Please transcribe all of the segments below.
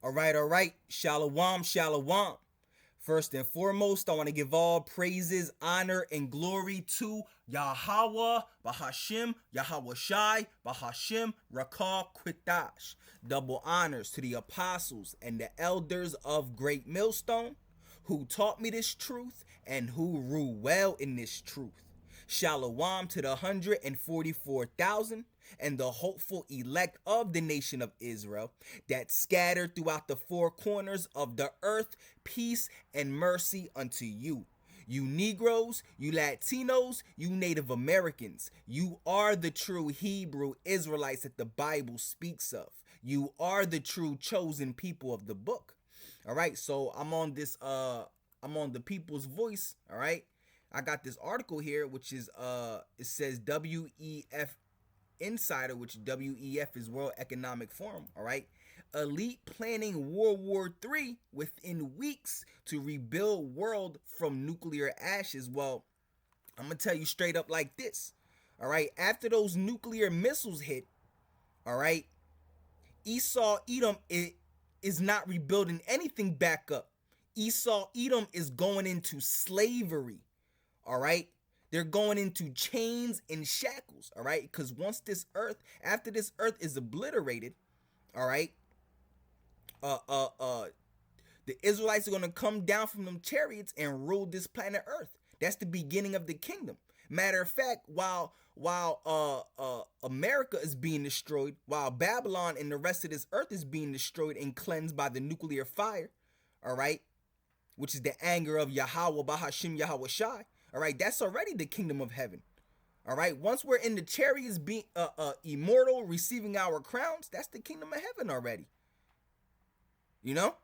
All right. Shalom, shalom. First and foremost, I want to give all praises, honor, and glory to Yahweh, Bahashim, Yahweh Shai, Bahashim, Rakah, Quitash. Double honors to the apostles and the elders of Great Millstone who taught me this truth and who rule well in this truth. Shalom to the 144,000 and the hopeful elect of the nation of Israel that scattered throughout the four corners of the earth, peace and mercy unto you. You Negroes, you Latinos, you Native Americans, you are the true Hebrew Israelites that the Bible speaks of. You are the true chosen people of the book. All right, so I'm on the People's Voice, all right? I got this article here, which is it says WEF Insider, which WEF is World Economic Forum. All right, elite planning World War III within weeks to rebuild world from nuclear ashes. Well, I'm gonna tell you straight up like this. All right, after those nuclear missiles hit, all right, Esau Edom is not rebuilding anything back up. Esau Edom is going into slavery. All right, they're going into chains and shackles. All right, because after this earth is obliterated, all right, the Israelites are going to come down from them chariots and rule this planet earth. That's the beginning of the kingdom. Matter of fact, while America is being destroyed, while Babylon and the rest of this earth is being destroyed and cleansed by the nuclear fire, all right, which is the anger of Yahweh, Bahashim, Yahweh Shai. All right, that's already the kingdom of heaven. All right, once we're in the chariots, being immortal, receiving our crowns, that's the kingdom of heaven already. You know,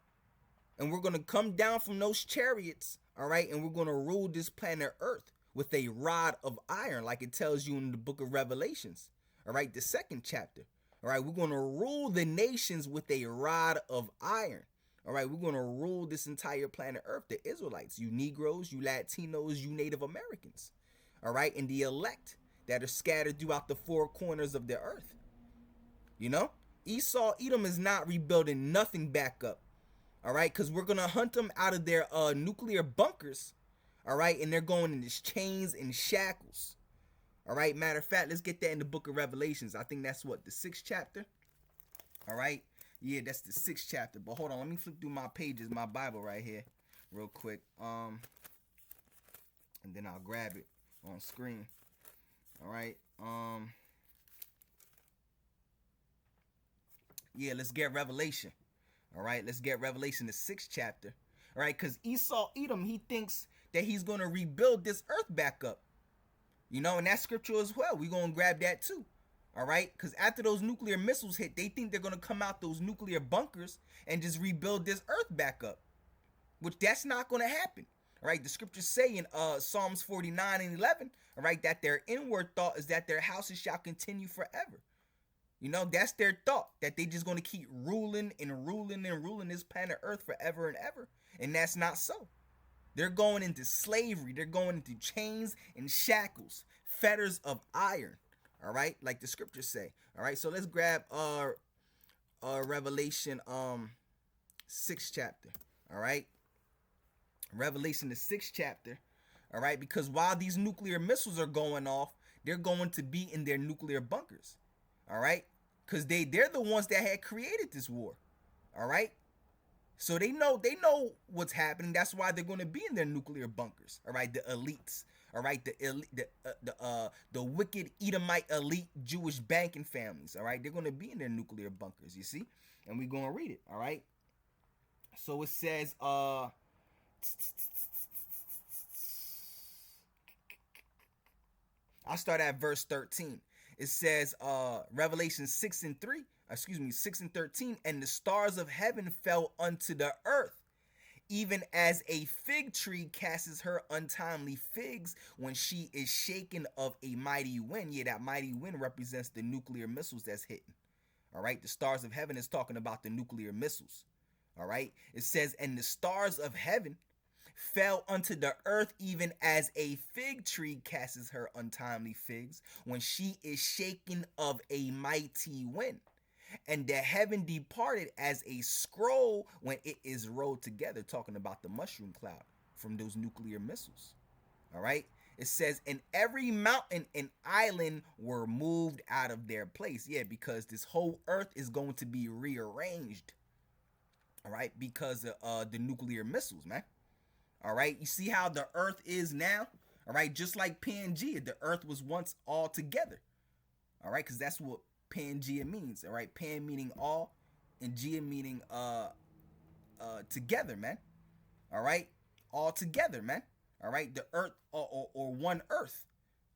and we're gonna come down from those chariots. All right, and we're gonna rule this planet Earth with a rod of iron, like it tells you in the book of Revelations. All right, the second chapter. All right, we're gonna rule the nations with a rod of iron. All right, we're going to rule this entire planet Earth, the Israelites, you Negroes, you Latinos, you Native Americans. All right, and the elect that are scattered throughout the four corners of the earth. You know, Esau Edom is not rebuilding nothing back up. All right, because we're going to hunt them out of their nuclear bunkers. All right, and they're going in these chains and shackles. All right, matter of fact, let's get that in the book of Revelations. I think that's what, the 6th chapter. All right. Yeah, that's the 6th chapter. But hold on, let me flip through my pages, my Bible right here, real quick. And then I'll grab it on screen. All right. Yeah, let's get Revelation. All right, let's get Revelation, the 6th chapter. All right, because Esau Edom, he thinks that he's going to rebuild this earth back up. You know, and that's scripture as well. We're going to grab that too. All right, because after those nuclear missiles hit, they think they're going to come out those nuclear bunkers and just rebuild this earth back up, which that's not going to happen. All right, the scriptures say in Psalms 49 and 11, all right, that their inward thought is that their houses shall continue forever. You know, that's their thought, that they just going to keep ruling and ruling and ruling this planet earth forever and ever. And that's not so. They're going into slavery. They're going into chains and shackles, fetters of iron. All right, like the scriptures say. All right, so let's grab Revelation 6th chapter. All right, Revelation the 6th chapter. All right, because while these nuclear missiles are going off, they're going to be in their nuclear bunkers. All right, because they're the ones that had created this war. All right, so they know what's happening. That's why they're going to be in their nuclear bunkers. All right, the elites. All right, the wicked Edomite elite Jewish banking families. All right, they're going to be in their nuclear bunkers. You see, and we're going to read it. All right. So it says, I'll start at verse 13. It says, Revelation 6 and 13, and the stars of heaven fell unto the earth, even as a fig tree casts her untimely figs when she is shaken of a mighty wind. Yeah, that mighty wind represents the nuclear missiles that's hitting. All right, the stars of heaven is talking about the nuclear missiles. All right, it says, and the stars of heaven fell unto the earth, even as a fig tree casts her untimely figs when she is shaken of a mighty wind. And the heaven departed as a scroll when it is rolled together, talking about the mushroom cloud from those nuclear missiles. All right. It says, and every mountain and island were moved out of their place. Yeah, because this whole earth is going to be rearranged. All right, because of the nuclear missiles, man. All right, you see how the earth is now? All right, just like Pangea, the earth was once all together. All right, because that's what Pangea means. All right, Pan meaning all, and Gea meaning together, man. All right, all together, man. All right, the earth or one earth.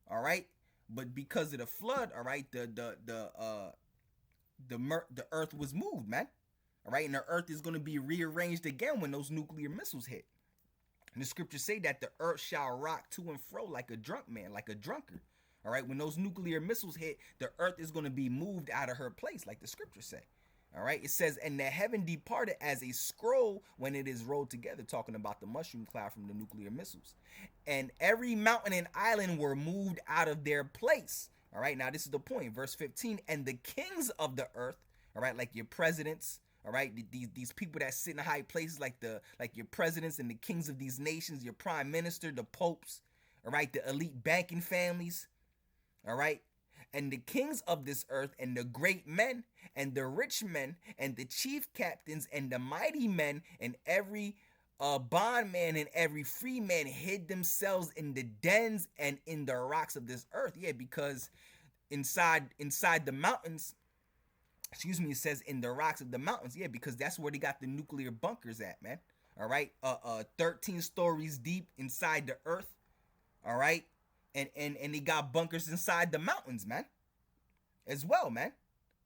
All right, but because of the flood, all right, the earth was moved, man. All right, and the earth is going to be rearranged again when those nuclear missiles hit. And the scriptures say that the earth shall rock to and fro like a drunk man, like a drunkard. All right, when those nuclear missiles hit, the earth is going to be moved out of her place, like the scriptures say. All right, it says, and the heaven departed as a scroll when it is rolled together, talking about the mushroom cloud from the nuclear missiles. And every mountain and island were moved out of their place. All right, now this is the point, verse 15. And the kings of the earth, all right, like your presidents, all right, these people that sit in high places, like your presidents and the kings of these nations, your prime minister, the popes, all right, the elite banking families, all right, and the kings of this earth, and the great men, and the rich men, and the chief captains, and the mighty men, and every bondman and every free man hid themselves in the dens and in the rocks of this earth. Yeah, because inside the mountains, excuse me, it says in the rocks of the mountains. Yeah, because that's where they got the nuclear bunkers at, man. All right, 13 stories deep inside the earth. All right, and they got bunkers inside the mountains, man, as well, man.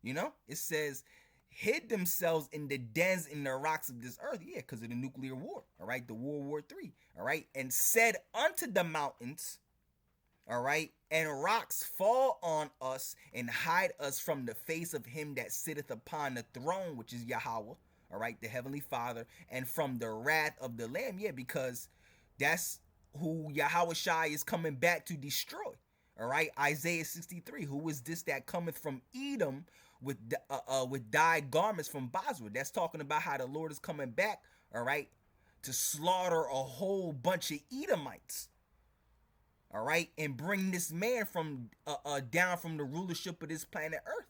You know, it says hid themselves in the dens in the rocks of this earth. Yeah, because of the nuclear war. All right, the World War III. All right, and said unto the mountains, all right, and rocks fall on us and hide us from the face of him that sitteth upon the throne, which is Yahweh, all right, the heavenly Father, and from the wrath of the Lamb. Yeah, because that's who Yahweh Shai is coming back to destroy. All right, Isaiah 63. Who is this that cometh from Edom with dyed garments from Basra? That's talking about how the Lord is coming back. All right, to slaughter a whole bunch of Edomites. All right, and bring this man from down from the rulership of this planet Earth.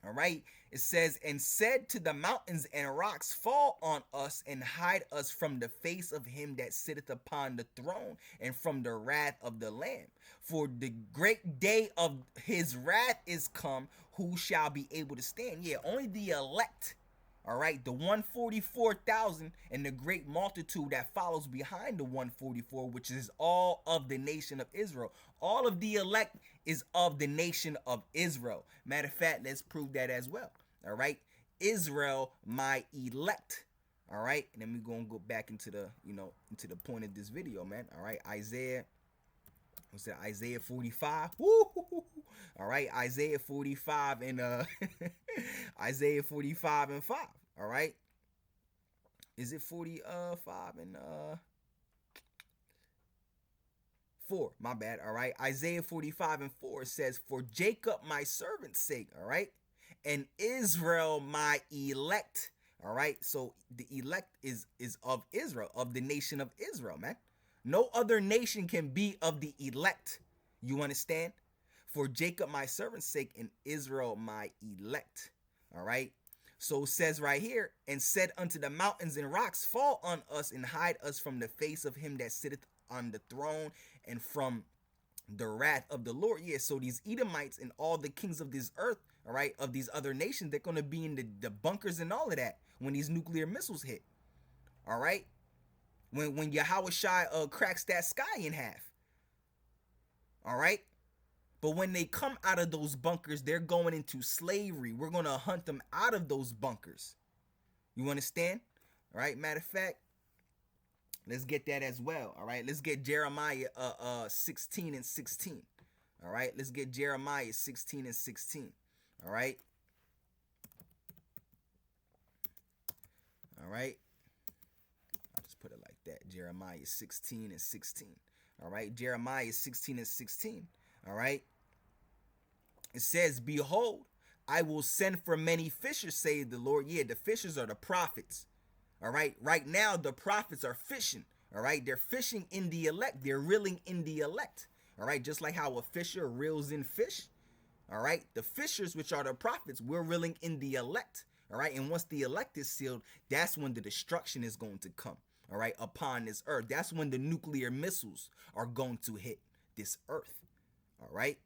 All right, it says, and said to the mountains and rocks, fall on us and hide us from the face of him that sitteth upon the throne and from the wrath of the Lamb. For the great day of his wrath is come. Who shall be able to stand? Yeah, only the elect. All right, the 144,000 and the great multitude that follows behind the 144, which is all of the nation of Israel. All of the elect is of the nation of Israel. Matter of fact, let's prove that as well. All right, Israel, my elect. All right, and then we're gonna go back into the into the point of this video, man. All right, Isaiah. What's that? Isaiah 45. Woo! All right, Isaiah 45 and Isaiah 45 and 5. All right. Is it 45 and 4? My bad. All right. Isaiah 45 and 4 says, for Jacob my servant's sake, all right, and Israel my elect. All right. So the elect is of Israel, of the nation of Israel, man. No other nation can be of the elect. You understand? For Jacob my servant's sake and Israel my elect. All right. So it says right here, and said unto the mountains and rocks, fall on us and hide us from the face of him that sitteth on the throne and from the wrath of the Lord. Yeah, so these Edomites and all the kings of this earth, all right, of these other nations, they're going to be in the bunkers and all of that when these nuclear missiles hit. All right. When Yahweh Shai cracks that sky in half. All right. But when they come out of those bunkers, they're going into slavery. We're going to hunt them out of those bunkers. You understand? All right. Matter of fact, let's get that as well. All right. Let's get Jeremiah 16 and 16. All right. Let's get Jeremiah 16 and 16. All right. All right. I'll just put it like that. Jeremiah 16 and 16. All right. Jeremiah 16 and 16. All right. It says, behold, I will send for many fishers, say the Lord. Yeah, the fishers are the prophets. All right. Right now, the prophets are fishing. All right. They're fishing in the elect. They're reeling in the elect. All right. Just like how a fisher reels in fish. All right. The fishers, which are the prophets, we're reeling in the elect. All right. And once the elect is sealed, that's when the destruction is going to come. All right. Upon this earth. That's when the nuclear missiles are going to hit this earth. All right.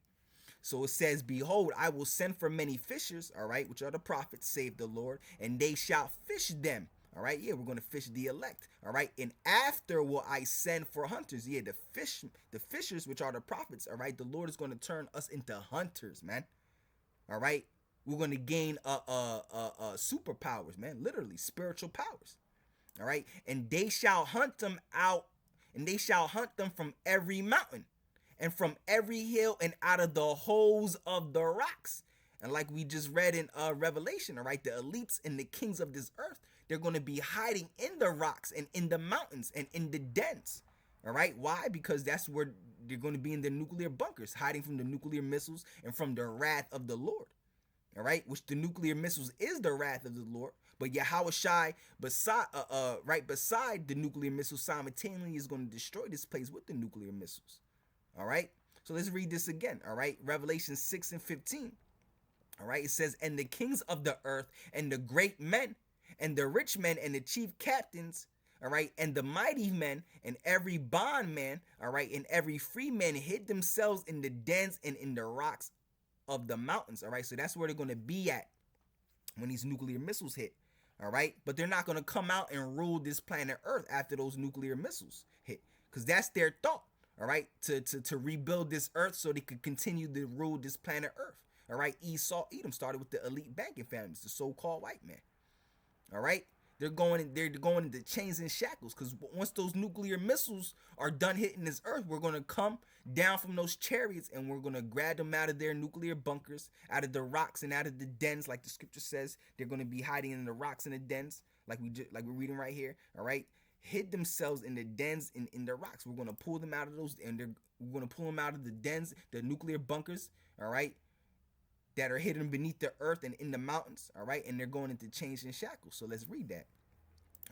So it says, behold, I will send for many fishers, all right, which are the prophets, save the Lord, and they shall fish them. All right, yeah, we're going to fish the elect. All right, and after will I send for hunters. Yeah, the fishers, which are the prophets. All right, the Lord is going to turn us into hunters, man. All right, we're going to gain superpowers, man, literally spiritual powers. All right, and they shall hunt them out, and they shall hunt them from every mountain and from every hill and out of the holes of the rocks. And like we just read in Revelation, all right, the elites and the kings of this earth, they're going to be hiding in the rocks and in the mountains and in the dens. All right, why? Because that's where they're going to be, in the nuclear bunkers, hiding from the nuclear missiles and from the wrath of the Lord. All right, which the nuclear missiles is the wrath of the Lord. But Yahushai, right beside the nuclear missiles, simultaneously is going to destroy this place with the nuclear missiles. All right, so let's read this again. All right, Revelation 6:15. All right, it says, and the kings of the earth and the great men and the rich men and the chief captains, all right, and the mighty men and every bondman, all right, and every free man hid themselves in the dens and in the rocks of the mountains. All right, so that's where they're going to be at when these nuclear missiles hit. All right, but they're not going to come out and rule this planet Earth after those nuclear missiles hit, because that's their thought. All right, to rebuild this earth so they could continue to rule this planet Earth. All right, Esau, Edom started with the elite banking families, the so-called white man. All right, they're going into chains and shackles, because once those nuclear missiles are done hitting this earth, we're going to come down from those chariots and we're going to grab them out of their nuclear bunkers, out of the rocks and out of the dens, like the scripture says. They're going to be hiding in the rocks and the dens, like we're reading right here. All right, hid themselves in the dens and in the rocks. We're going to pull them out of those, and we're going to pull them out of the dens, the nuclear bunkers. All right, that are hidden beneath the earth and in the mountains. All right, and they're going into chains and shackles. So let's read that.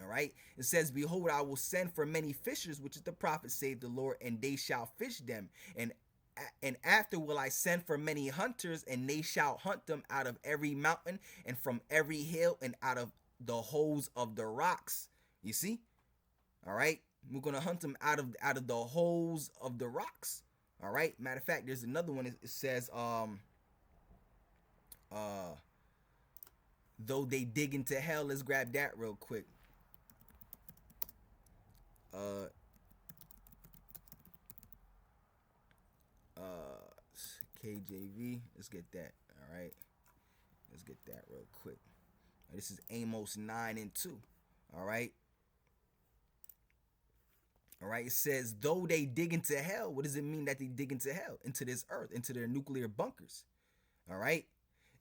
All right, it says, behold, I will send for many fishers, which is the prophet, save the Lord, and they shall fish them. And after will I send for many hunters, and they shall hunt them out of every mountain and from every hill and out of the holes of the rocks. You see? All right, we're gonna hunt them out of the holes of the rocks. All right. Matter of fact, there's another one. It says, though they dig into hell. Let's grab that real quick. KJV. Let's get that. All right. Let's get that real quick. This is Amos 9:2. All right. All right. It says, though they dig into hell. What does it mean that they dig into hell? Into this earth, into their nuclear bunkers. All right.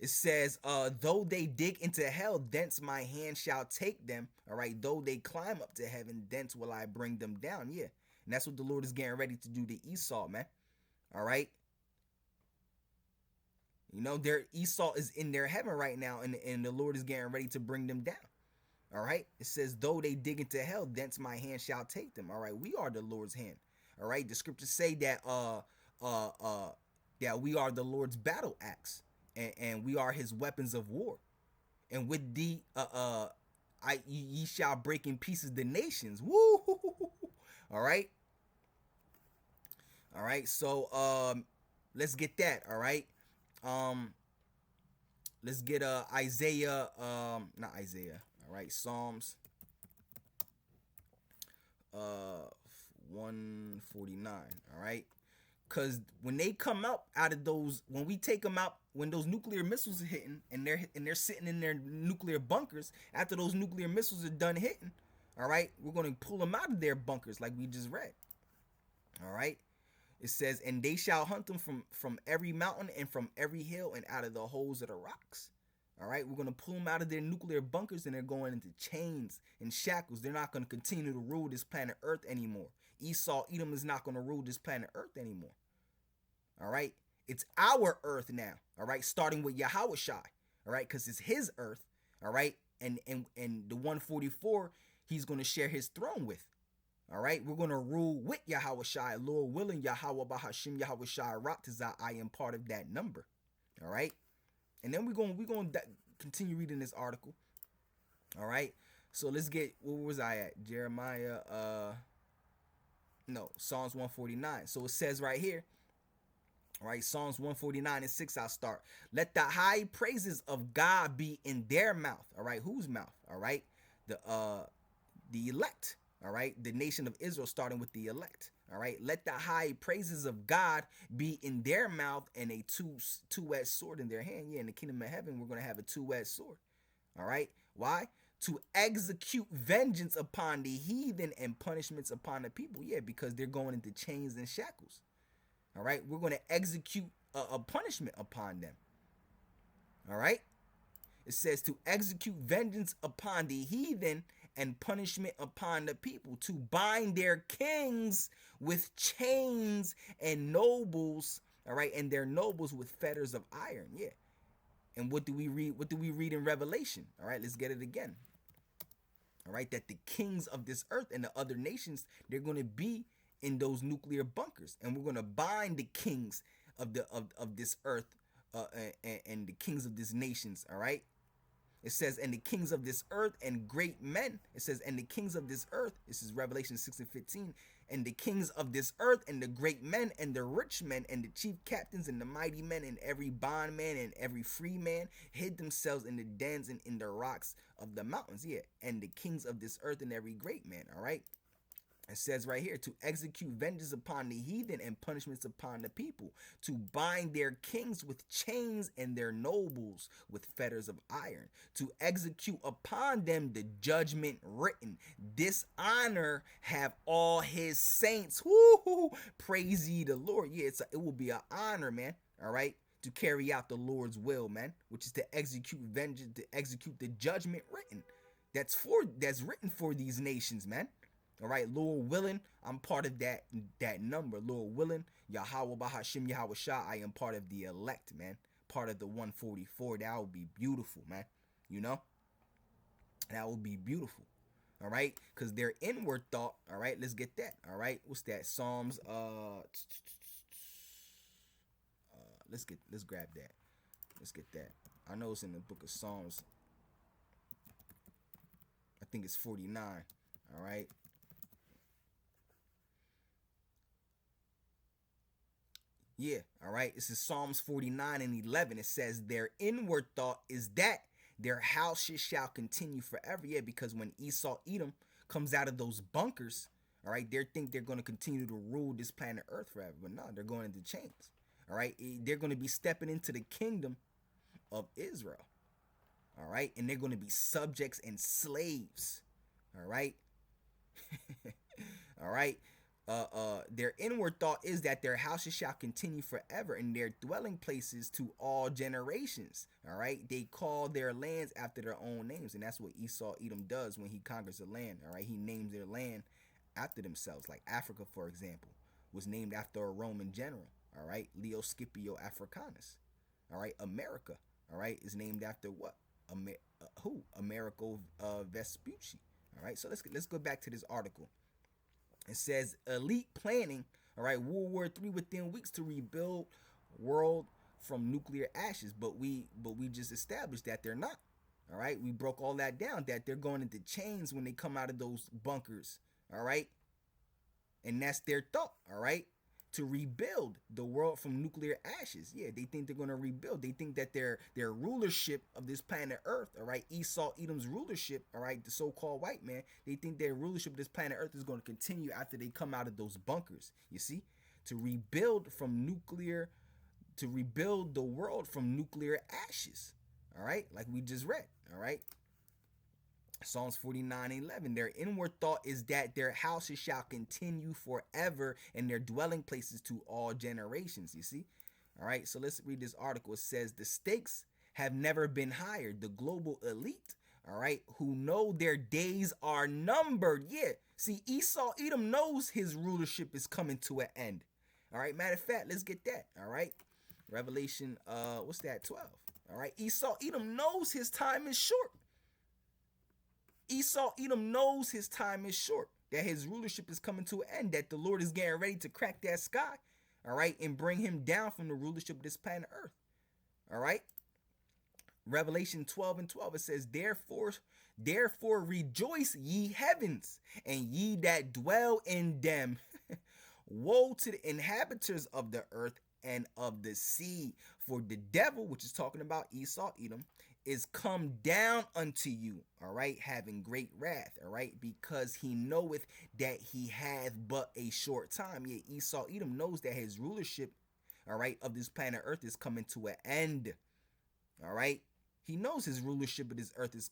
It says, though they dig into hell, thence my hand shall take them. All right. Though they climb up to heaven, thence will I bring them down. Yeah. And that's what the Lord is getting ready to do to Esau, man. All right. You know, Esau is in their heaven right now, and the Lord is getting ready to bring them down. All right. It says, though they dig into hell, thence my hand shall take them. All right. We are the Lord's hand. All right. The scriptures say that that we are the Lord's battle axe, and we are his weapons of war. And with thee ye shall break in pieces the nations. Woo! All right. All right. So let's get that. All right. Let's get Isaiah, not Isaiah. All right, Psalms 149. All right, because when they come out of those, when we take them out, when those nuclear missiles are hitting, and they're sitting in their nuclear bunkers, after those nuclear missiles are done hitting, all right, we're going to pull them out of their bunkers like we just read. All right. It says, and they shall hunt them from every mountain and from every hill and out of the holes of the rocks. All right, we're going to pull them out of their nuclear bunkers, and they're going into chains and shackles. They're not going to continue to rule this planet Earth anymore. Esau, Edom is not going to rule this planet Earth anymore. All right, it's our Earth now. All right, starting with Yahushai. all right, because it's his earth, all right, and the 144 he's going to share his throne with. All right, we're going to rule with Yahweh Shai, Lord willing, Yahweh Bahashim, Yahweh Shai Raktazah. I am part of that number. All right, and then we're going to continue reading this article. All right, so let's get, where was I at? Jeremiah, no, Psalms 149. So it says right here, all right, Psalms 149 and 6, I'll start. Let the high praises of God be in their mouth. All right, whose mouth? All right, the elect. All right, the nation of Israel, starting with the elect. All right, let the high praises of God be in their mouth and a two-edged sword in their hand. Yeah, in the kingdom of heaven, we're going to have a two-edged sword. All right, why? To execute vengeance upon the heathen and punishments upon the people. Yeah, because they're going into chains and shackles. All right, we're going to execute a punishment upon them. All right, it says to execute vengeance upon the heathen and punishment upon the people, to bind their kings with chains and nobles, all right, and their nobles with fetters of iron. Yeah. And what do we read? What do we read in Revelation? All right, let's get it again. All right, that the kings of this earth and the other nations, they're going to be in those nuclear bunkers, and we're going to bind the kings of this earth and the kings of these nations. All right. It says, and the kings of this earth and great men. It says, and the kings of this earth. This is Revelation 6 and 15. And the kings of this earth and the great men and the rich men and the chief captains and the mighty men and every bondman and every free man hid themselves in the dens and in the rocks of the mountains. Yeah. And the kings of this earth and every great man. All right. It says right here, to execute vengeance upon the heathen and punishments upon the people, to bind their kings with chains and their nobles with fetters of iron, to execute upon them the judgment written. Dishonor have all his saints. Woo-hoo! Praise ye the Lord. Yeah, it will be an honor, man. All right, to carry out the Lord's will, man, which is to execute vengeance, to execute the judgment written. That's written for these nations, man. All right, Lord willing, I'm part of that number. Lord willing, Yahweh Bahashim Yahweh Shah, I am part of the elect, man. Part of the 144. That would be beautiful, man. You know? That would be beautiful. All right? Because their inward thought, all right, let's get that. All right? What's that? Psalms, let's grab that. Let's get that. I know it's in the book of Psalms. I think it's 49. All right? Yeah, all right. This is Psalms 49 and 11. It says, their inward thought is that their houses shall continue forever. Yeah, because when Esau, Edom comes out of those bunkers, all right, they think they're going to continue to rule this planet Earth forever. But no, they're going into chains. All right, they're going to be stepping into the kingdom of Israel. All right, and they're going to be subjects and slaves. All right. All right. Their inward thought is that their houses shall continue forever and their dwelling places to all generations. All right. They call their lands after their own names. And that's what Esau, Edom does when he conquers a land. All right. He names their land after themselves. Like Africa, for example, was named after a Roman general. All right. Leo Scipio Africanus. All right. America. All right. Is named after what? Who? Americo Vespucci. All right. So let's go back to this article. It says elite planning, all right, World War III within weeks to rebuild world from nuclear ashes. But we just established that they're not. All right, we broke all that down, that they're going into chains when they come out of those bunkers. All right, and that's their thought. All right, to rebuild the world from nuclear ashes. Yeah, they think they're going to rebuild. They think that their rulership of this planet Earth, all right, Esau, Edom's rulership, all right, the so-called white man, they think their rulership of this planet Earth is going to continue after they come out of those bunkers. You see, to rebuild the world from nuclear ashes. All right, like we just read. All right. Psalms 49 and 11. Their inward thought is that their houses shall continue forever and their dwelling places to all generations. You see? All right. So let's read this article. It says the stakes have never been higher. The global elite, all right, who know their days are numbered. Yeah. See, Esau, Edom knows his rulership is coming to an end. All right. Matter of fact, let's get that. All right. Revelation, what's that? 12. All right, Esau Edom knows his time is short. Esau Edom knows his time is short, that his rulership is coming to an end, that the Lord is getting ready to crack that sky, all right, and bring him down from the rulership of this planet Earth. All right. Revelation 12 and 12, it says, therefore rejoice ye heavens, and ye that dwell in them. Woe to the inhabitants of the earth and of the sea, for the devil, which is talking about Esau Edom, is come down unto you, all right, having great wrath, all right, because he knoweth that he hath but a short time. Yet Esau Edom knows that his rulership, all right, of this planet Earth is coming to an end. All right. He knows his rulership of this earth is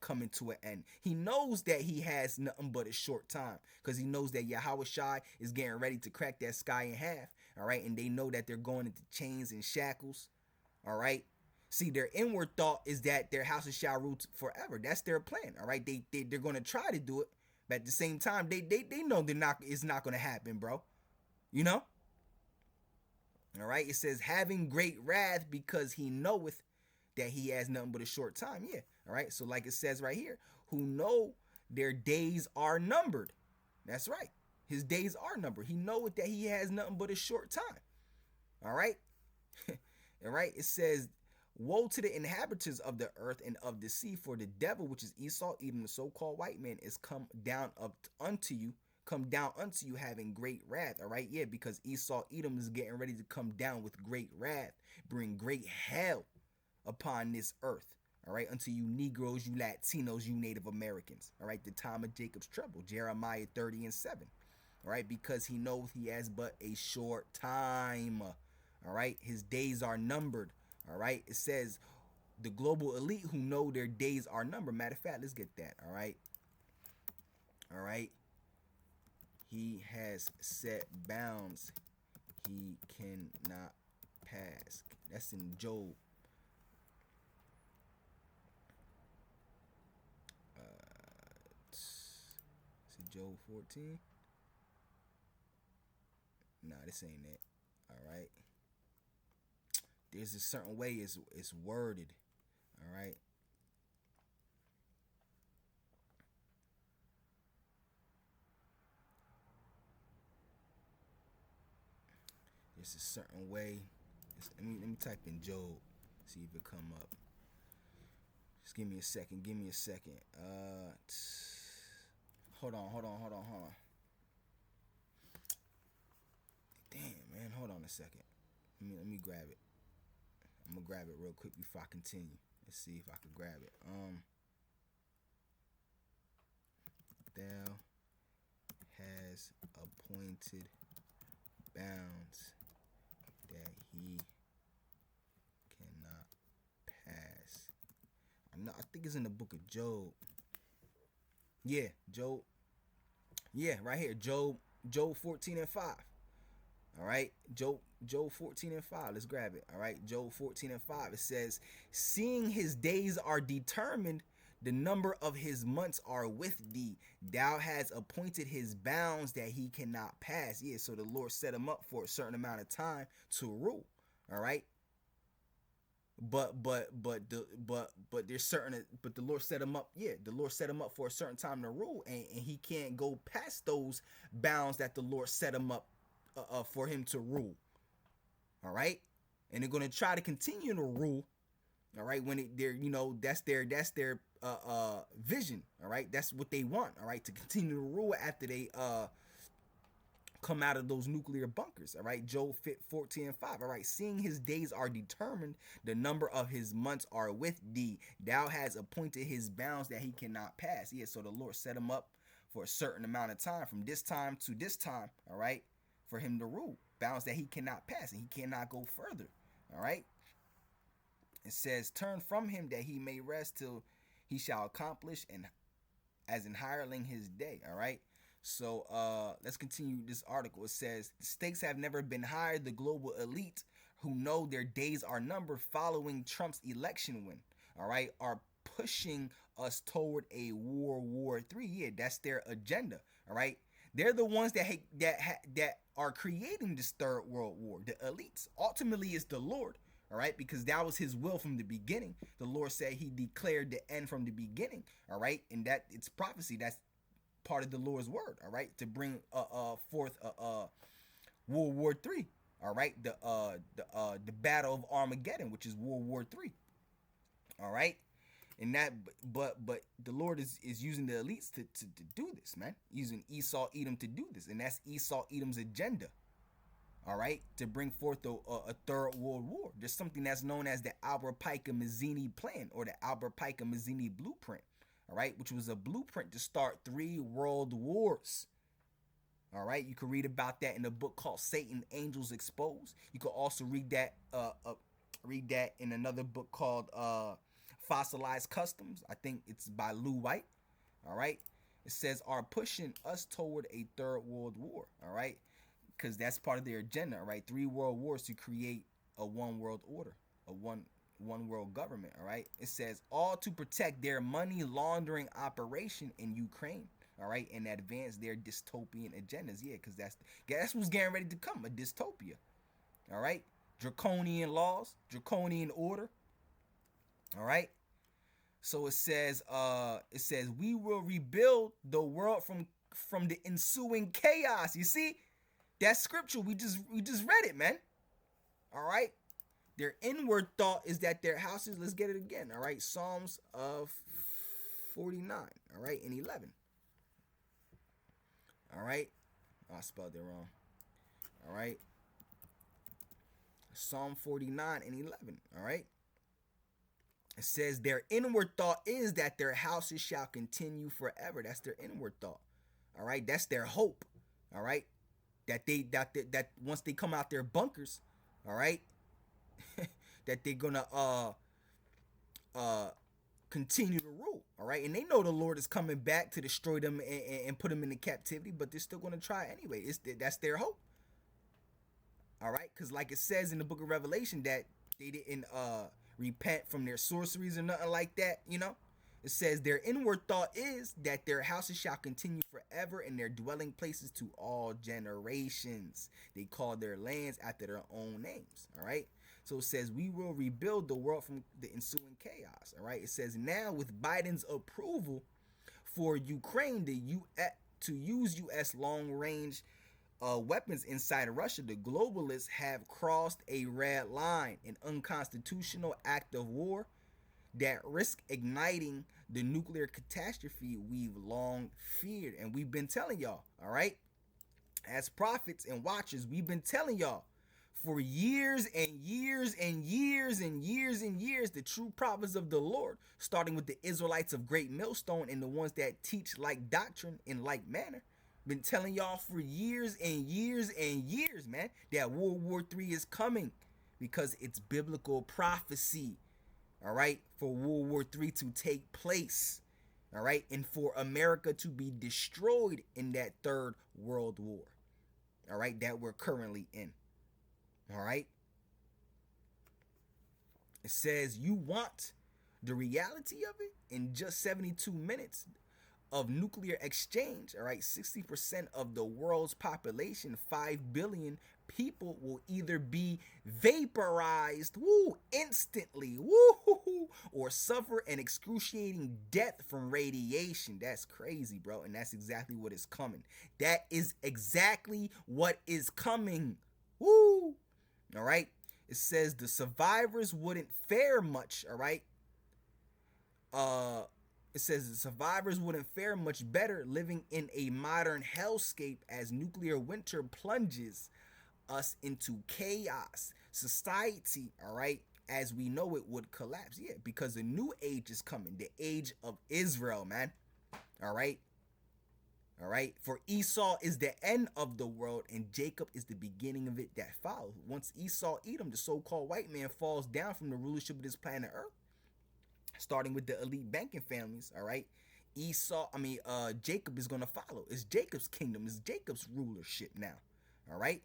coming to an end. He knows that he has nothing but a short time, because he knows that Yahweh Shai is getting ready to crack that sky in half. All right, and they know that they're going into chains and shackles. All right. See, their inward thought is that their houses shall rule forever. That's their plan. All right, they're going to try to do it, but at the same time, they know it's not going to happen, bro. You know. All right, it says having great wrath because he knoweth that he has nothing but a short time. Yeah. All right. So like it says right here, who know their days are numbered. That's right. His days are numbered. He knoweth that he has nothing but a short time. All right. All right. It says, woe to the inhabitants of the earth and of the sea, for the devil, which is Esau, even the so-called white man, is come down unto you having great wrath. All right. Yeah. Because Esau Edom is getting ready to come down with great wrath, bring great hell upon this earth, all right, unto you Negroes, you Latinos, you Native Americans, all right, the time of Jacob's trouble, Jeremiah 30 and 7, all right, because he knows he has but a short time, all right, his days are numbered, all right, it says the global elite who know their days are numbered. Matter of fact, let's get that, all right, he has set bounds he cannot pass. That's in Job. Job 14. Nah, this ain't it. All right. There's a certain way it's worded. All right. There's a certain way. Let me type in Job. See if it come up. Just give me a second. Hold on. Damn, man, hold on a second. Let me grab it. I'm gonna grab it real quick before I continue. Let's see if I can grab it. Thou has appointed bounds that he cannot pass. I think it's in the book of Job. Yeah, Job. Yeah, right here, Job 14 and 5. All right, Job 14 and 5. Let's grab it. All right, Job 14 and 5. It says, seeing his days are determined, the number of his months are with thee. Thou has appointed his bounds that he cannot pass. Yeah, so the Lord set him up for a certain amount of time to rule. All right. But there's certain, but the Lord set him up. Yeah, the Lord set him up for a certain time to rule, and he can't go past those bounds that the Lord set him up for him to rule. All right, and they're gonna try to continue to rule. All right, when they're that's their vision. All right, that's what they want. All right, to continue to rule after they come out of those nuclear bunkers. All right, Job 14 and 5. All right, seeing his days are determined, the number of his months are with thee. Thou has appointed his bounds that he cannot pass. Yeah, so the Lord set him up for a certain amount of time, from this time to this time. All right, for him to rule, bounds that he cannot pass, and he cannot go further. All right, it says, turn from him that he may rest till he shall accomplish, and as in hireling his day. All right. So let's continue this article. It says, the stakes have never been higher. The global elite, who know their days are numbered following Trump's election win, all right, are pushing us toward a World War III. Yeah, that's their agenda. All right, they're the ones that are creating this third world war. The elites. Ultimately, it's the Lord. All right, because that was his will from the beginning. The Lord said he declared the end from the beginning. All right, and that it's prophecy. That's part of the Lord's word. All right, to bring forth World War III. All right, the Battle of Armageddon, which is World War III. All right, and that but the Lord is using the elites to do this, man. Using Esau Edom to do this, and that's Esau Edom's agenda. All right, to bring forth a third world war. There's something that's known as the Albert Pica Mazzini plan, or the Albert Pica Mazzini blueprint. All right, which was a blueprint to start 3 world wars. All right, you can read about that in a book called Satan Angels Exposed. You can also read that in another book called Fossilized Customs. I think it's by Lou White. All right, it says are pushing us toward a third world war. All right, because that's part of their agenda. All right, 3 world wars to create a one world order, a one world government. All right, it says all to protect their money laundering operation in Ukraine. All right, and advance their dystopian agendas. Yeah, because that's what's getting ready to come, a dystopia. All right, draconian laws, draconian order. All right, so it says we will rebuild the world from the ensuing chaos. You see, that scripture we just read it, man. All right, their inward thought is that their houses. Let's get it again. All right, Psalms of 49. All right, and 11. All right, I spelled it wrong. All right, Psalm 49 and 11. All right, it says their inward thought is that their houses shall continue forever. That's their inward thought. All right, that's their hope. All right, that once they come out their bunkers, all right, that they're gonna continue to rule. All right, and they know the Lord is coming back to destroy them and put them into captivity, but they're still going to try anyway. That's their hope. All right, because like it says in the book of Revelation that they didn't repent from their sorceries or nothing like that. You know, it says their inward thought is that their houses shall continue forever and their dwelling places to all generations. They call their lands after their own names. All right. So it says we will rebuild the world from the ensuing chaos. All right. It says now with Biden's approval for Ukraine to use U.S. long-range weapons inside of Russia, the globalists have crossed a red line, an unconstitutional act of war that risks igniting the nuclear catastrophe we've long feared. And we've been telling y'all, all right, as prophets and watchers, we've been telling y'all for years and years and years and years and years, the true prophets of the Lord, starting with the Israelites of Great Millstone and the ones that teach like doctrine in like manner, been telling y'all for years and years and years, man, that World War III is coming because it's biblical prophecy, all right, for World War III to take place, all right, and for America to be destroyed in that third world war, all right, that we're currently in. All right. It says you want the reality of it in just 72 minutes of nuclear exchange. All right. 60% of the world's population, 5 billion people, will either be vaporized, instantly, or suffer an excruciating death from radiation. That's crazy, bro. And that's exactly what is coming. That is exactly what is coming. Woo. All right. It says the survivors wouldn't fare much. All right. It says the survivors wouldn't fare much better living in a modern hellscape as nuclear winter plunges us into chaos. Society, all right, as we know it, would collapse. Yeah, because a new age is coming. The age of Israel, man. All right. All right, for Esau is the end of the world and Jacob is the beginning of it that follows. Once Esau Edom, the so-called white man, falls down from the rulership of this planet Earth, starting with the elite banking families, all right, Jacob is going to follow. It's Jacob's kingdom. It's Jacob's rulership now, all right?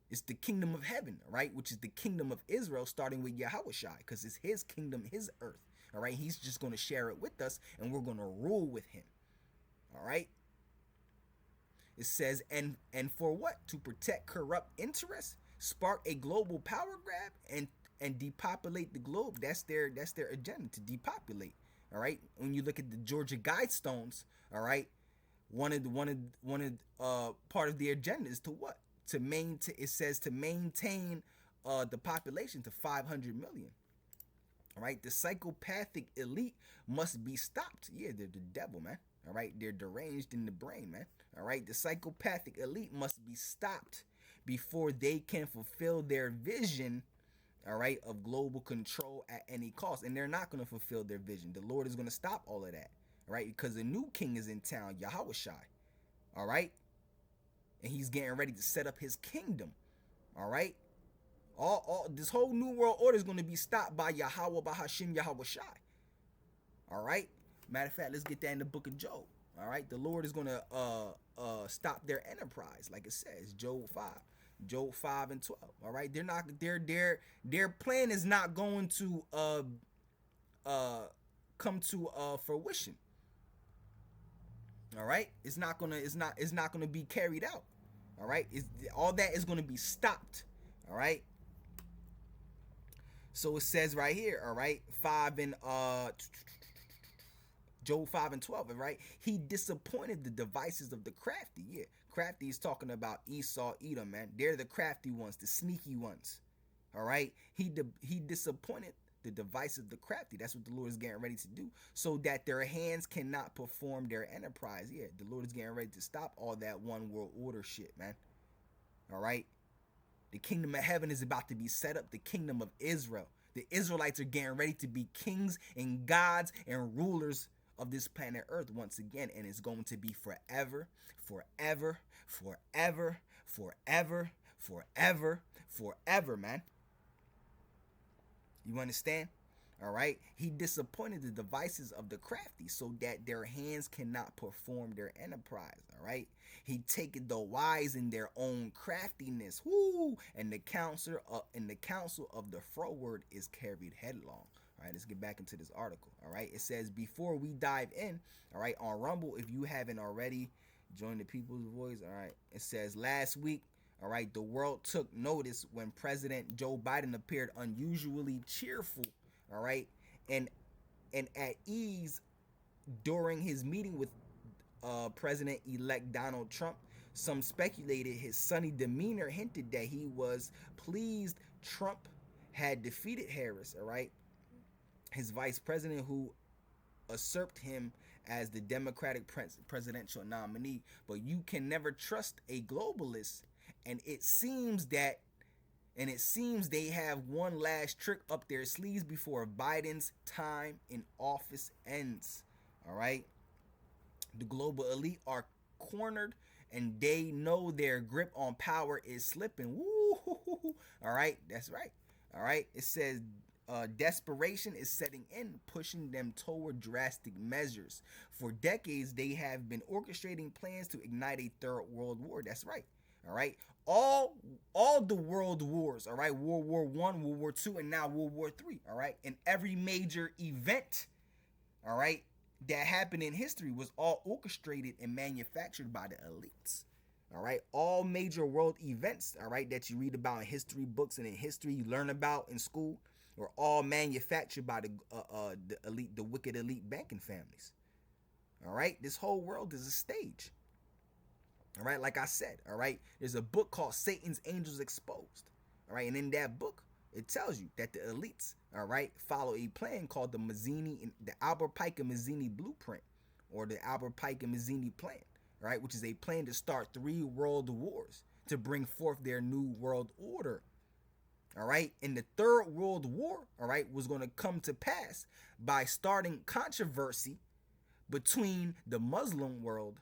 It's the kingdom of heaven, all right, which is the kingdom of Israel, starting with Yahushua, because it's his kingdom, his earth, all right? He's just going to share it with us and we're going to rule with him, all right? It says, and for what? To protect corrupt interests, spark a global power grab, and depopulate the globe. That's their agenda, to depopulate. All right. When you look at the Georgia Guidestones, all right, part of the agenda is to what? To maintain. It says to maintain the population to 500 million. All right, the psychopathic elite must be stopped. Yeah, they're the devil, man. All right, they're deranged in the brain, man. All right, the psychopathic elite must be stopped before they can fulfill their vision, all right, of global control at any cost. And they're not going to fulfill their vision. The Lord is going to stop all of that, all right, because a new king is in town, Yahweh Shai, all right, and he's getting ready to set up his kingdom, all right. All this whole new world order is going to be stopped by Yahweh, by Hashem, Yahweh Shai. All right. Matter of fact, let's get that in the book of Job. All right. The Lord is going to stop their enterprise, like it says, Job 5 and 12. All right. They're not. Their plan is not going to come to fruition. All right. It's not gonna be carried out. All right. All that is going to be stopped. All right. So it says right here, all right, Job 5 and 12, all right? He disappointed the devices of the crafty. Yeah, crafty is talking about Esau, Edom, man. They're the crafty ones, the sneaky ones. All right? He disappointed the devices of the crafty. That's what the Lord is getting ready to do, so that their hands cannot perform their enterprise. Yeah, the Lord is getting ready to stop all that one world order shit, man. All right? The kingdom of heaven is about to be set up, the kingdom of Israel. The Israelites are getting ready to be kings and gods and rulers of this planet Earth once again. And it's going to be forever, forever, forever, forever, forever, forever, man. You understand? All right. He disappointed the devices of the crafty, so that their hands cannot perform their enterprise. All right. He taketh the wise in their own craftiness. Whoo! And the counsel of the froward is carried headlong. All right. Let's get back into this article. All right. It says, before we dive in, all right, on Rumble, if you haven't already, join the people's voice. All right. It says, last week, all right, the world took notice when President Joe Biden appeared unusually cheerful, all right, and at ease during his meeting with President-elect Donald Trump. Some speculated his sunny demeanor hinted that he was pleased Trump had defeated Harris, all right, his vice president, who usurped him as the Democratic presidential nominee. But you can never trust a globalist, and it seems they have one last trick up their sleeves before Biden's time in office ends. All right. The global elite are cornered, and they know their grip on power is slipping. Woo! All right. That's right. All right. It says desperation is setting in, pushing them toward drastic measures. For decades, they have been orchestrating plans to ignite a third world war. That's right. All right. All the world wars, all right, World War I, World War II, and now World War III, all right, and every major event, all right, that happened in history was all orchestrated and manufactured by the elites, all right. All major world events, all right, that you read about in history books and in history you learn about in school, were all manufactured by the elite, the wicked elite banking families, all right. This whole world is a stage. All right, like I said, all right, there's a book called Satan's Angels Exposed. All right, and in that book, it tells you that the elites, all right, follow a plan called the Albert Pike and Mazzini Blueprint, or the Albert Pike and Mazzini Plan, all right, which is a plan to start 3 world wars to bring forth their new world order. All right, and the third world war, all right, was going to come to pass by starting controversy between the Muslim world,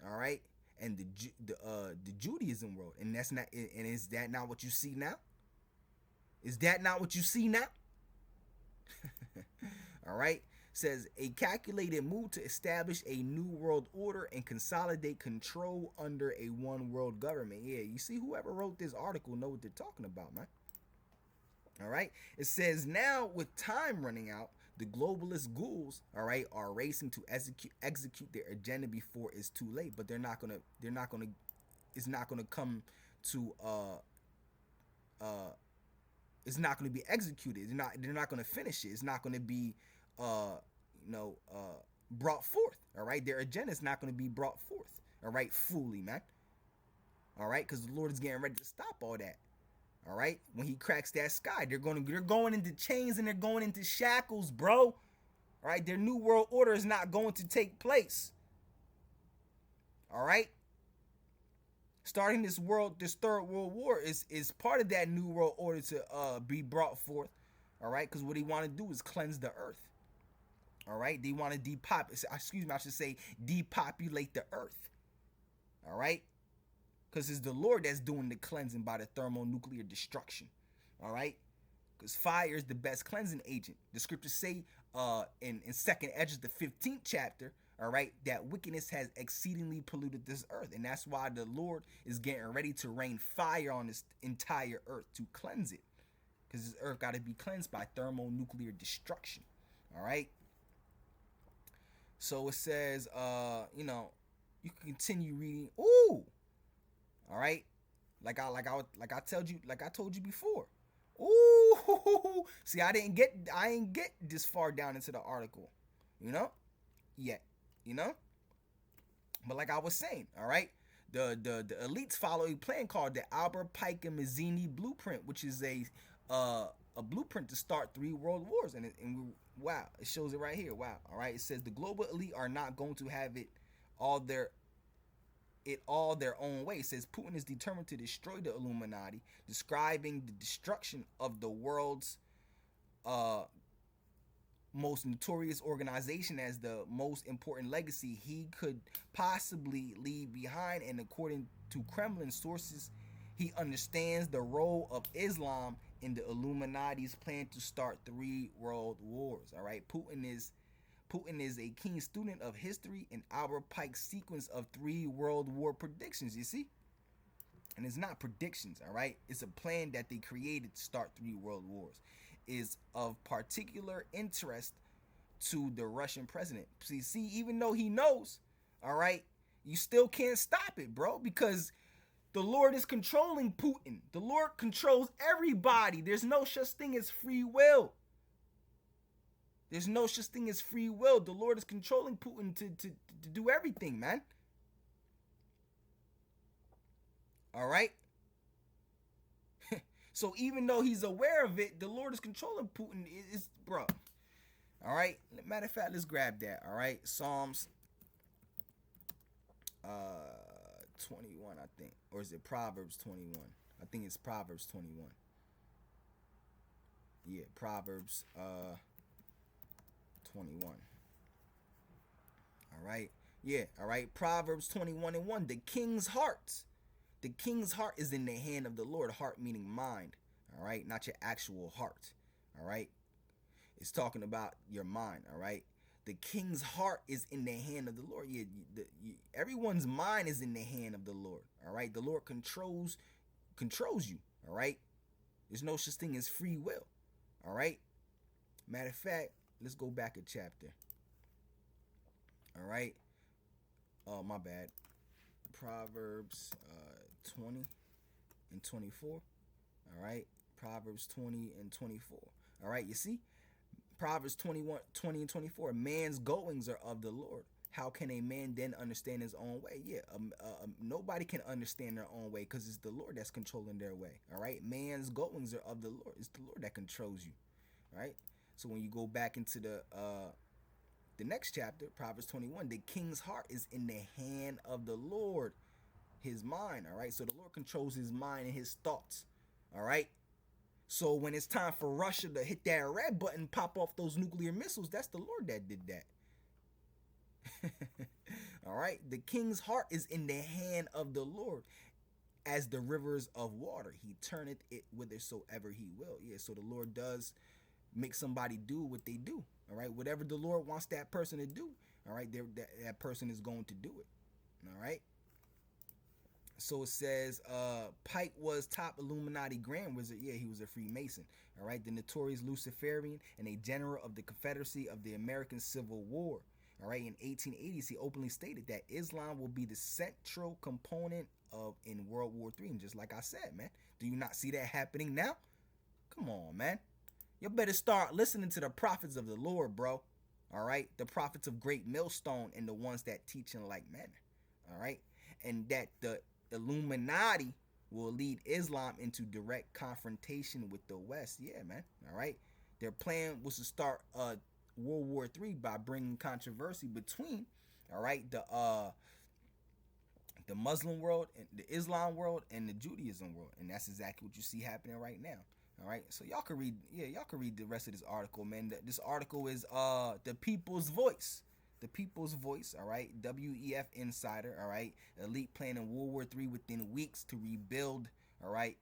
all right, and the Judaism world. And that's not, and is that not what you see now? Is that not what you see now? All right. Says a calculated move to establish a new world order and consolidate control under a one world government. Yeah, you see, whoever wrote this article know what they're talking about, man. All right. It says now, with time running out, the globalist ghouls, all right, are racing to execute their agenda before it's too late. But it's not gonna come to it's not going to be executed. They're not going to finish it. It's not going to be brought forth. All right, their agenda is not going to be brought forth. All right, fully, man. All right, because the Lord is getting ready to stop all that. All right, when He cracks that sky, they're going into chains and they're going into shackles, bro. All right, their new world order is not going to take place. All right, starting this third world war is part of that new world order to be brought forth. All right, because what they want to do is cleanse the earth. All right, they want to depopulate the earth. All right, because it's the Lord that's doing the cleansing by the thermonuclear destruction. All right, because fire is the best cleansing agent. The scriptures say in 2nd Esdras, the 15th chapter, all right, that wickedness has exceedingly polluted this earth. And that's why the Lord is getting ready to rain fire on this entire earth to cleanse it. Because this earth got to be cleansed by thermonuclear destruction. All right. So it says, you can continue reading. Ooh. All right. Like I told you before. Ooh. See, I ain't get this far down into the article. Yet. But like I was saying, all right, the elites follow a plan called the Albert Pike and Mazzini blueprint, which is a blueprint to start 3 world wars. Wow, it shows it right here. Wow. All right, it says the global elite are not going to have it all their own way. It says Putin is determined to destroy the Illuminati, describing the destruction of the world's most notorious organization as the most important legacy he could possibly leave behind. And according to Kremlin sources, he understands the role of Islam in the Illuminati's plan to start 3 world wars. All right, Putin is a keen student of history and Albert Pike's sequence of 3 world war predictions. You see, and it's not predictions. All right, it's a plan that they created to start 3 world wars. Is of particular interest to the Russian president. See, even though he knows, all right, you still can't stop it, bro, because the Lord is controlling Putin. The Lord controls everybody. There's no such thing as free will. There's no such thing as free will. The Lord is controlling Putin to do everything, man. All right? So even though he's aware of it, the Lord is controlling Putin. It's, bro. All right? Matter of fact, let's grab that. All right? Psalms 21, I think. Or is it Proverbs 21? I think it's Proverbs 21. Yeah, Proverbs 21. All right? Yeah, all right. Proverbs 21:1. The king's heart is in the hand of the Lord. Heart meaning mind, all right? Not your actual heart, all right? It's talking about your mind, all right? The king's heart is in the hand of the Lord. Everyone's mind is in the hand of the Lord, all right? The Lord controls you, all right? There's no such thing as free will, all right? Matter of fact, let's go back a chapter, all right? Oh, my bad. Proverbs 20 and 24. All right. Proverbs 20 and 24. All right. You see, Proverbs 20 and 24. Man's goings are of the Lord. How can a man then understand his own way? Yeah. Nobody can understand their own way because it's the Lord that's controlling their way. All right. Man's goings are of the Lord. It's the Lord that controls you. All right. So when you go back into the next chapter, Proverbs 21, the king's heart is in the hand of the Lord, his mind, all right? So the Lord controls his mind and his thoughts, all right? So when it's time for Russia to hit that red button, pop off those nuclear missiles, that's the Lord that did that. All right? The king's heart is in the hand of the Lord as the rivers of water. He turneth it whithersoever he will. Yeah, so the Lord does make somebody do what they do. All right, whatever the Lord wants that person to do, all right, that person is going to do it. All right. So it says Pike was top Illuminati Grand Wizard. Yeah, he was a Freemason. All right, the notorious Luciferian and a general of the Confederacy of the American Civil War. All right, in 1880s, he openly stated that Islam will be the central component in World War III. And just like I said, man, do you not see that happening now? Come on, man. You better start listening to the prophets of the Lord, bro. All right, the prophets of Great Millstone and the ones that teach in like manner. All right, and that the Illuminati will lead Islam into direct confrontation with the West. Yeah, man. All right, their plan was to start World War III by bringing controversy between, all right, the Muslim world and the Islam world and the Judaism world, and that's exactly what you see happening right now. All right, so y'all can read, y'all can read the rest of this article, man. This article is the People's Voice, the People's Voice. All right, WEF Insider. All right, elite planning World War III within weeks to rebuild. All right,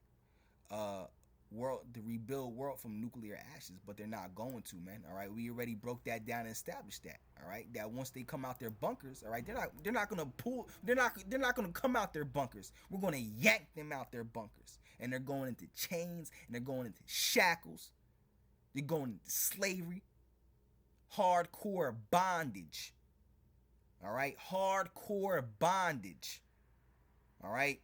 uh, world from nuclear ashes, but they're not going to, man. All right, we already broke that down and established that. All right, that once they come out their bunkers, all right, they're not gonna pull, they're not gonna come out their bunkers. We're gonna yank them out their bunkers, and they're going into chains, and they're going into shackles, they're going into slavery, hardcore bondage. All right, hardcore bondage. All right.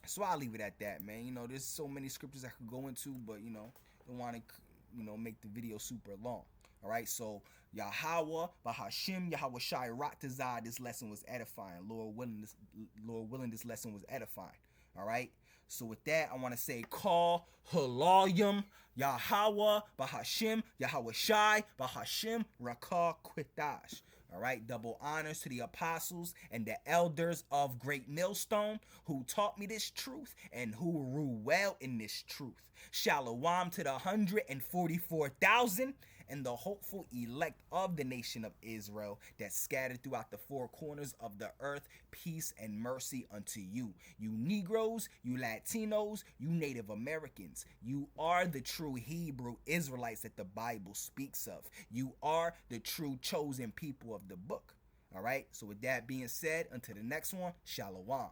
So I'll leave it at that, man. You know, there's so many scriptures I could go into, but don't want to, make the video super long. All right, so Yahweh, Bahashim, Yahweh Shai, Ratazah, this lesson was edifying. Lord willing, this lesson was edifying. All right, so with that, I want to say, call Halayim, Yahweh, Bahashim, Yahweh Shai, Bahashim, Rakah Quitash. All right, double honors to the apostles and the elders of Great Millstone who taught me this truth and who rule well in this truth. Shalom to the 144,000 and the hopeful elect of the nation of Israel that scattered throughout the four corners of the earth. Peace and mercy unto you. You Negroes, you Latinos, you Native Americans. You are the true Hebrew Israelites that the Bible speaks of. You are the true chosen people of the book. All right, so with that being said, until the next one, Shalom.